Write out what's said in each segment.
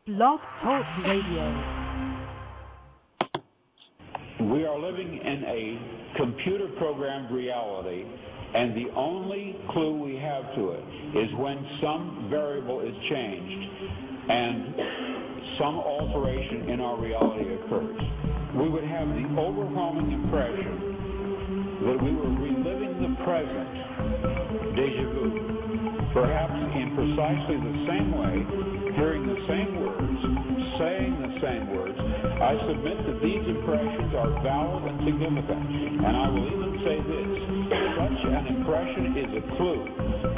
Blog Talk Radio. We are living in a computer-programmed reality, and the only clue we have to it is when some variable is changed and some alteration in our reality occurs. We would have the overwhelming impression that we were reliving the present, déjà vu, perhaps in precisely the same way, hearing the same words, saying the same words. I submit that these impressions are valid and significant, and I will even say this: such an impression is a clue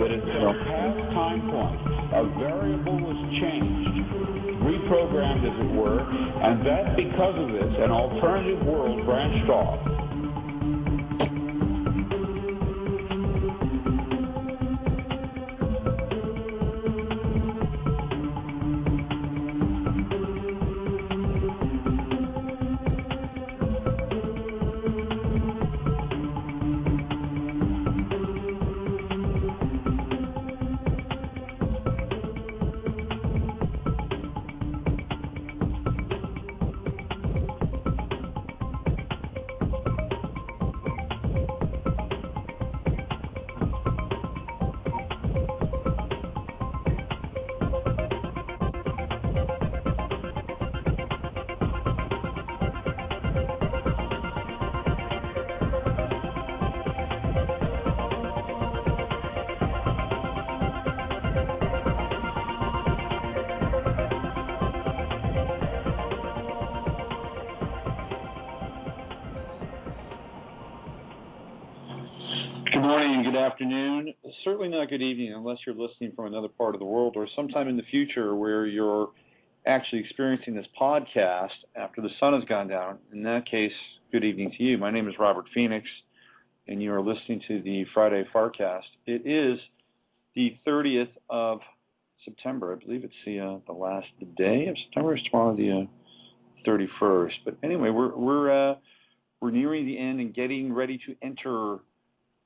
that at some past time point, a variable was changed, reprogrammed as it were, and that because of this, an alternative world branched off. Good morning and good afternoon. Certainly not good evening unless you're listening from another part of the world or sometime in the future where you're actually experiencing this podcast after the sun has gone down. In that case, good evening to you. My name is Robert Phoenix, and you are listening to the Friday Farcast. It is the 30th of September. I believe it's the last day of September. It's tomorrow the 31st. But anyway, we're nearing the end and getting ready to enter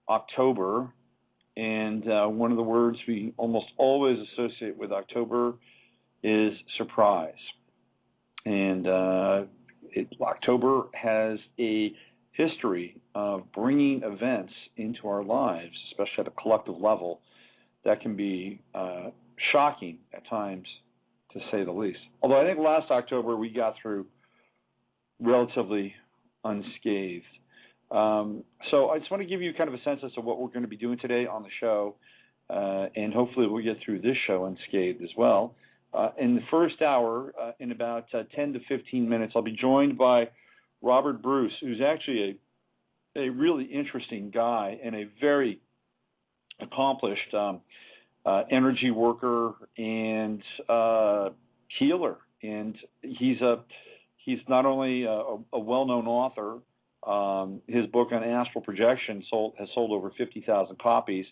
October, and one of the words we almost always associate with October is surprise. And October has a history of bringing events into our lives, especially at a collective level, that can be shocking at times, to say the least. Although I think last October we got through relatively unscathed. So I just want to give you kind of a sense as to what we're going to be doing today on the show, and hopefully we'll get through this show unscathed as well. In the first hour, in about 10 to 15 minutes, I'll be joined by Robert Bruce, who's actually a really interesting guy and a very accomplished energy worker and healer. And he's not only a well-known author. His book on Astral Projection has sold over 50,000 copies,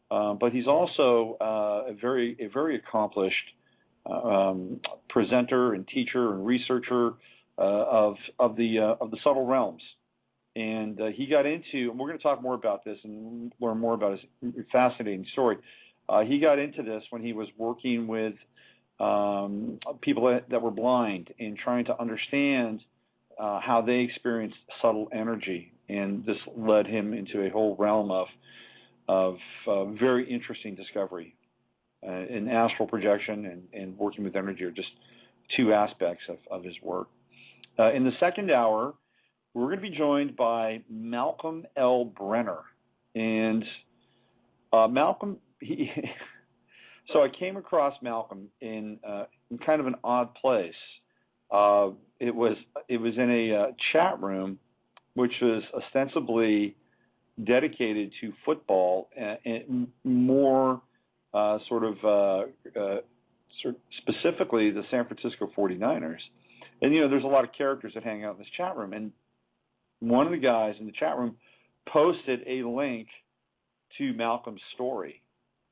but he's also a very accomplished presenter and teacher and researcher of the subtle realms. And he got into, and we're going to talk more about this and learn more about his fascinating story. He got into this when he was working with people that were blind and trying to understand how they experienced subtle energy, and this led him into a whole realm of very interesting discovery. And astral projection and working with energy are just two aspects of his work. In the second hour, we're going to be joined by Malcolm L. Brenner. And Malcolm, so I came across Malcolm in kind of an odd place. It was in a chat room, which was ostensibly dedicated to football and more sort of specifically the San Francisco 49ers. And, there's a lot of characters that hang out in this chat room. And one of the guys in the chat room posted a link to Malcolm's story,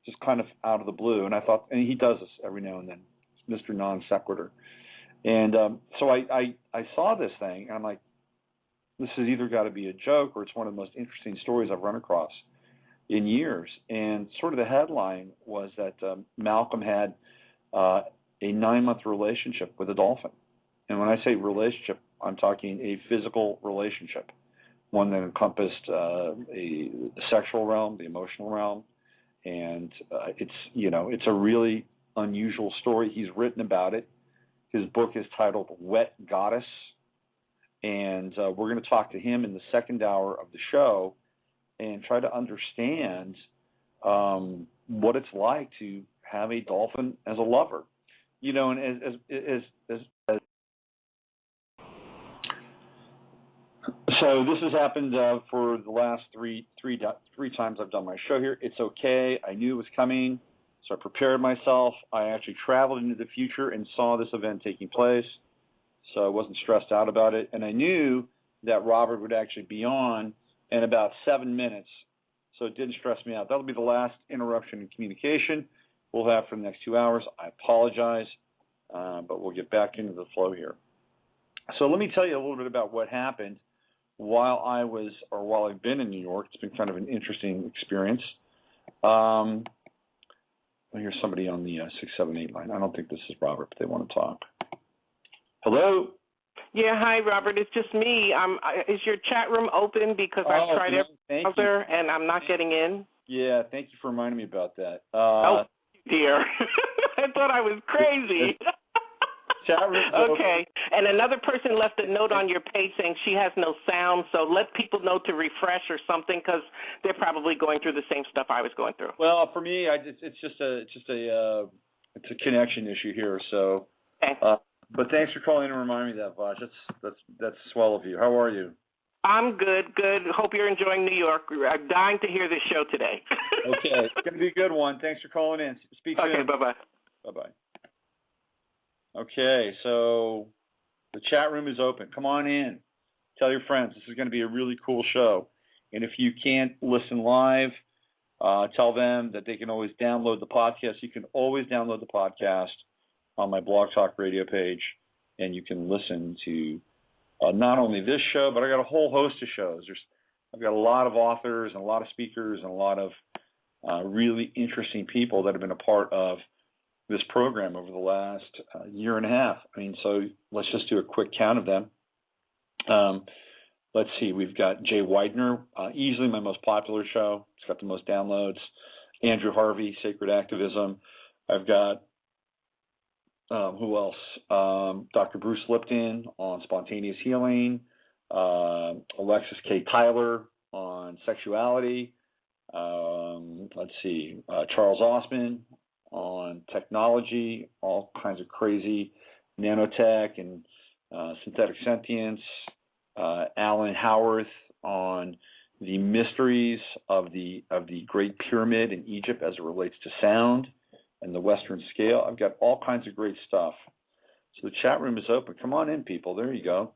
just kind of out of the blue. And I thought, and he does this every now and then, Mr. Non Sequitur. And so I saw this thing, and I'm like, this has either got to be a joke or it's one of the most interesting stories I've run across in years. And sort of the headline was that Malcolm had a 9-month relationship with a dolphin. And when I say relationship, I'm talking a physical relationship, one that encompassed the sexual realm, the emotional realm, and it's a really unusual story. He's written about it. His book is titled Wet Goddess, and we're going to talk to him in the second hour of the show and try to understand what it's like to have a dolphin as a lover. And so this has happened for the last three times I've done my show here. It's okay. I knew it was coming, so I prepared myself. I actually traveled into the future and saw this event taking place, so I wasn't stressed out about it. And I knew that Robert would actually be on in about 7 minutes, so it didn't stress me out. That'll be the last interruption in communication we'll have for the next 2 hours. I apologize, but we'll get back into the flow here. So let me tell you a little bit about what happened while I've been in New York. It's been kind of an interesting experience. I hear somebody on the 678 line. I don't think this is Robert, but they want to talk. Hello? Yeah, hi, Robert. It's just me. Is your chat room open? Because I've tried every browser and I'm not getting in. Yeah, thank you for reminding me about that. Oh, dear. I thought I was crazy. Chat room. Okay. And another person left a note on your page saying she has no sound, so let people know to refresh or something, because they're probably going through the same stuff I was going through. Well, for me, it's just a connection issue here. So, okay. But thanks for calling and reminding me of that, Vaj. That's swell of you. How are you? I'm good. Hope you're enjoying New York. I'm dying to hear this show today. Okay, it's going to be a good one. Thanks for calling in. Speak soon. Okay, bye-bye. Bye-bye. Okay, so the chat room is open. Come on in. Tell your friends. This is going to be a really cool show. And if you can't listen live, tell them that they can always download the podcast. You can always download the podcast on my Blog Talk Radio page, and you can listen to not only this show, but I got a whole host of shows. I've got a lot of authors and a lot of speakers and a lot of really interesting people that have been a part of this program over the last year and a half. I mean, so let's just do a quick count of them. Let's see. We've got Jay Widener, easily my most popular show. It's got the most downloads. Andrew Harvey, Sacred Activism. I've got, who else? Dr. Bruce Lipton on Spontaneous Healing. Alexis K. Tyler on Sexuality. Let's see. Charles Osman on technology, all kinds of crazy nanotech and synthetic sentience. Alan Howarth on the mysteries of the Great Pyramid in Egypt as it relates to sound and the Western scale. I've got all kinds of great stuff. So the chat room is open. Come on in, people. There you go.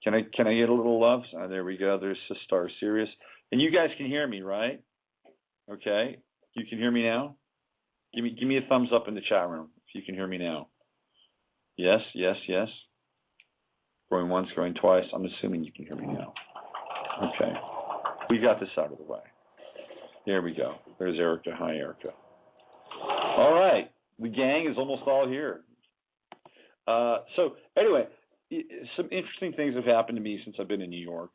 Can I get a little love? There we go. There's Sistar Sirius. And you guys can hear me, right? Okay. You can hear me now? Give me a thumbs up in the chat room if you can hear me now. Yes. Going once, going twice. I'm assuming you can hear me now. Okay. We got this out of the way. There we go. There's Erica. Hi, Erica. All right. The gang is almost all here. So anyway, some interesting things have happened to me since I've been in New York.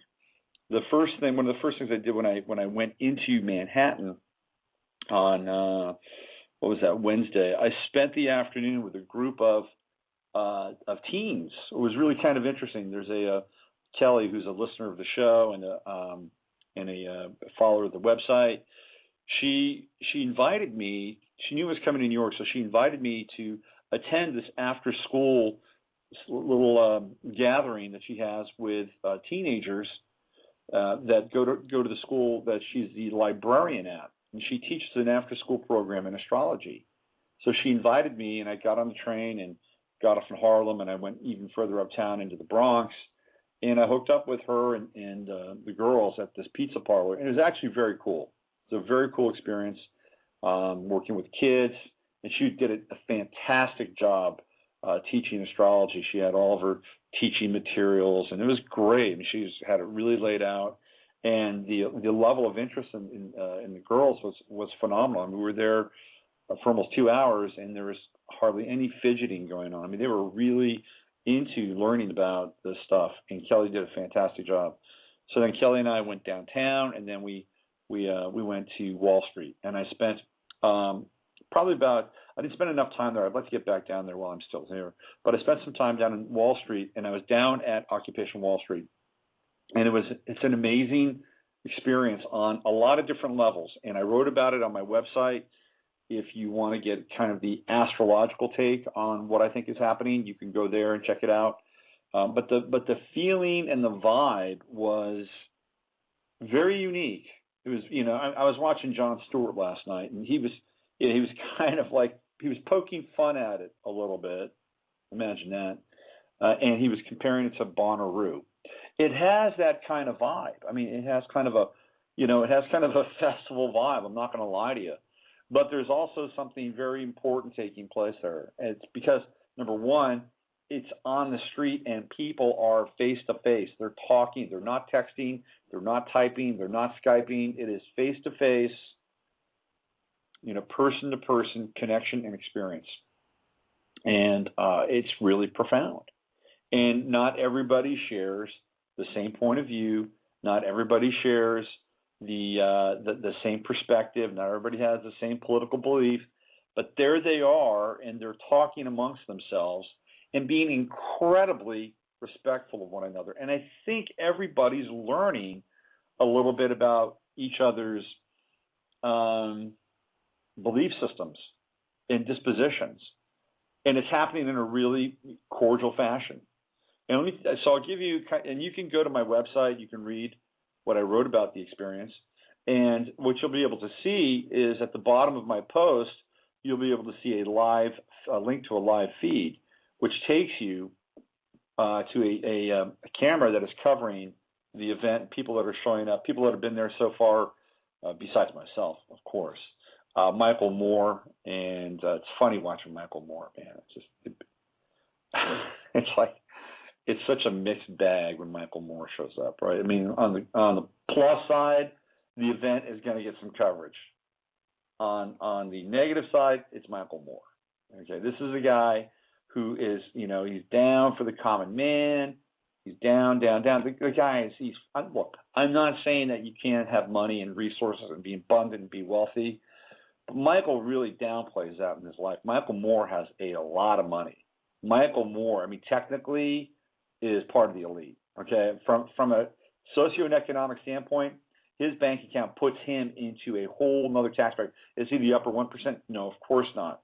One of the first things I did when I went into Manhattan on Wednesday, I spent the afternoon with a group of teens. It was really kind of interesting. There's a Kelly who's a listener of the show and a follower of the website. She invited me. She knew I was coming to New York, so she invited me to attend this after-school little gathering that she has with teenagers that go to the school that she's the librarian at, and she teaches an after-school program in astrology. So she invited me, and I got on the train and got off in Harlem, and I went even further uptown into the Bronx, and I hooked up with her and the girls at this pizza parlor, and it was actually very cool. It's a very cool experience working with kids, and she did a fantastic job teaching astrology. She had all of her teaching materials, and it was great. I mean, she had it really laid out, and the level of interest in the girls was phenomenal. I mean, we were there for almost 2 hours, and there was hardly any fidgeting going on. I mean, they were really into learning about this stuff, and Kelly did a fantastic job. So then Kelly and I went downtown, and then we went to Wall Street, and I spent I didn't spend enough time there. I'd like to get back down there while I'm still here, but I spent some time down in Wall Street, and I was down at Occupation Wall Street, and it's an amazing experience on a lot of different levels, and I wrote about it on my website. If you want to get kind of the astrological take on what I think is happening, you can go there and check it out. But the feeling and the vibe was very unique. It was, I was watching Jon Stewart last night, and he was kind of like, he was poking fun at it a little bit. Imagine that. And he was comparing it to Monroe. It has that kind of vibe. I mean, it has kind of a festival vibe. I'm not going to lie to you. But there's also something very important taking place there. It's because, number one, it's on the street and people are face-to-face. They're talking. They're not texting. They're not typing. They're not Skyping. It is face-to-face, person-to-person connection and experience. And it's really profound. And not everybody shares the same point of view. Not everybody shares the same perspective. Not everybody has the same political belief, but there they are, and they're talking amongst themselves and being incredibly respectful of one another. And I think everybody's learning a little bit about each other's belief systems and dispositions, and it's happening in a really cordial fashion. And so I'll give you, and you can go to my website, you can read what I wrote about the experience. And what you'll be able to see is at the bottom of my post, you'll be able to see a link to a live feed, which takes you to a camera that is covering the event, people that are showing up, people that have been there so far, besides myself, of course. Michael Moore, and it's funny watching Michael Moore, man. It's such a mixed bag when Michael Moore shows up, right? I mean, on the plus side, the event is going to get some coverage. On the negative side, it's Michael Moore. Okay, this is a guy who is, he's down for the common man. He's down. The guy is, look, I'm not saying that you can't have money and resources and be abundant and be wealthy, but Michael really downplays that in his life. Michael Moore has a lot of money. Michael Moore, I mean, technically, is part of the elite. Okay, from a socioeconomic standpoint, his bank account puts him into a whole nother tax bracket. Is he the upper 1%? No, of course not.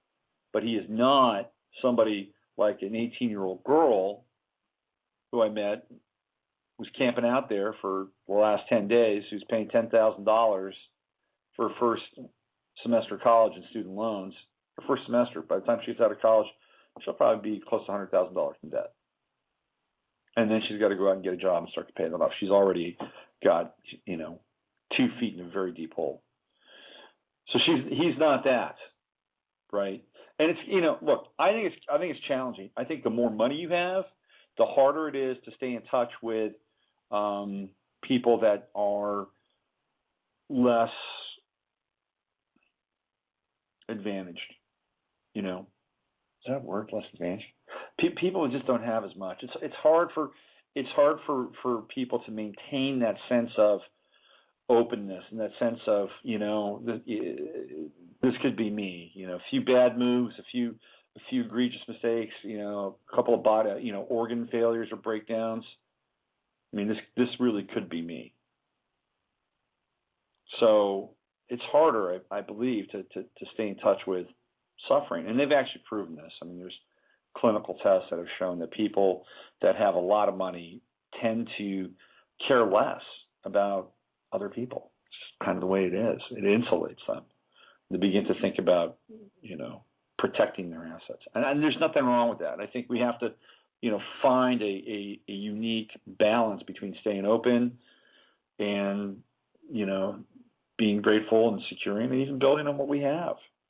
But he is not somebody like an 18-year-old girl who I met who's camping out there for the last 10 days, who's paying $10,000 for her first semester of college and student loans. Her first semester, by the time she's out of college, she'll probably be close to $100,000 in debt. And then she's got to go out and get a job and start to pay that off. She's already got, 2 feet in a very deep hole. So he's not that, right? And it's, look, I think it's challenging. I think the more money you have, the harder it is to stay in touch with people that are less advantaged. Does that work? Less advantaged? People just don't have as much. It's hard for people to maintain that sense of openness and that sense of this could be me. A few bad moves, a few egregious mistakes. A couple of body, organ failures or breakdowns. I mean, this really could be me. So it's harder, I believe, to stay in touch with suffering, and they've actually proven this. I mean, there's clinical tests that have shown that people that have a lot of money tend to care less about other people. It's just kind of the way it is. It insulates them. They begin to think about, protecting their assets. And there's nothing wrong with that. I think we have to, find a unique balance between staying open and, being grateful and securing and even building on what we have.